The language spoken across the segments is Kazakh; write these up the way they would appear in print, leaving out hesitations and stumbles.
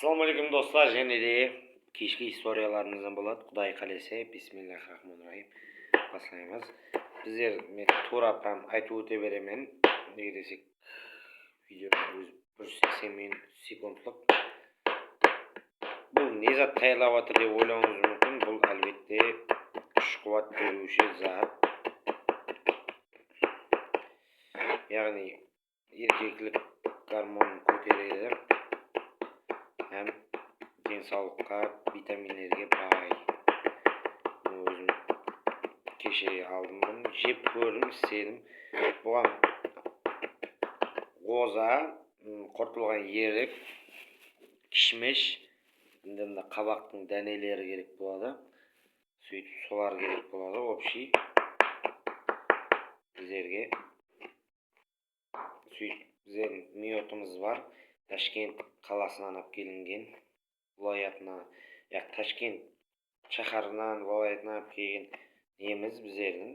Assalamualaikum dostlar, және де кешкі историяларымыздан болады. Құдай қаласа, бисмиллахиррахманиррахим. Бастаймыз. Біздер мен тура прям айтып өте беремін. Неге десек, видеоның өзі 180 секундтық. Бұл не зат таярлап жатыр деп ойлауыңыз мүмкін. Бұл әлбетте күш қуат беруші зат. Яғни еркектік гормонын көтереді. Hem денсаулыққа, витаминдерге бай. Өзім кеше алдым бұны, жеп көрдім, істедім. Бұған қоза, құртылған ерік, кішмеш, мында қабақтың дәнелері керек болады. Сөйтіп солар керек болады. Общий біздерге сөйтіп біздердің миотымыз бар. Ташкент қаласынан алып келінген, viloyatына, Ташкент шаһарынан viloyatына алып келген неміз біздердің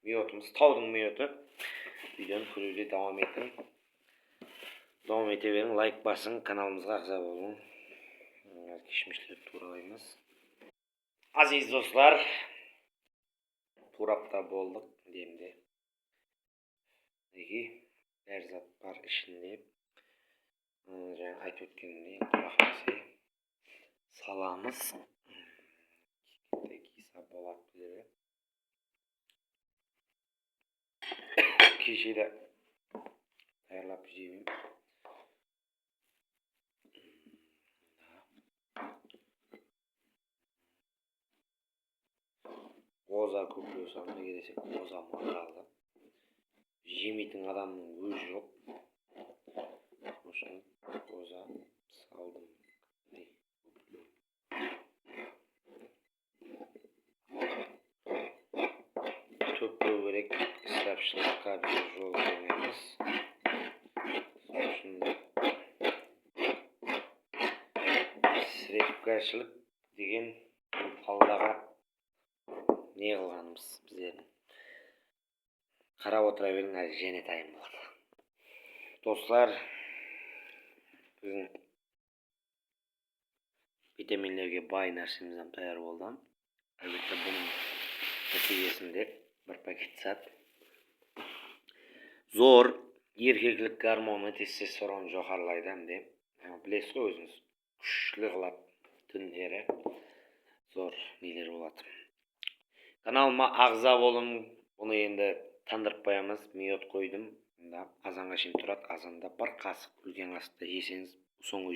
миотымыз, таудың миоты. Видеоны көруде давам етін. Давам ете берің, лайк басың, каналымызға ағза болың. Кешмешлерді туралаймыз. Азиз достар, турапта болдық демде. Неге әр зат бар ішінде. Жаңа айтып өткенімдей құлақмесе саламыз. Киса болады біздерге. Кеше де даярлап жеймін. Қоза көпке болсам, неге десек, қоза мазалды. Жемейтін адамның өзі жоқ. Қоза салдым. Төп көбірек ысырапшылыққа бір жол бермейміз. Ысырапшылық деген Аллаға не қылғанымыз біздердің. Қарап отыра берің, әлі және тайым болады. Достар, біздің витаминдерге бай нәрсемізден таяр болды. Әлбетте бұның нәтижесінде бір пакет зат. Зор еркектік гормоны тестостерон жоғарылайды деп. Білесіз ғой өзіңіз, күшлі қылады түндері. Зор нелер болады. Каналыма ағза болың. Бұны енді тандырып қоямыз. Миот қойдым. Азанға шейін тұрады. Азанда бір қасық үлкен қасықта жесеңіз, соңғы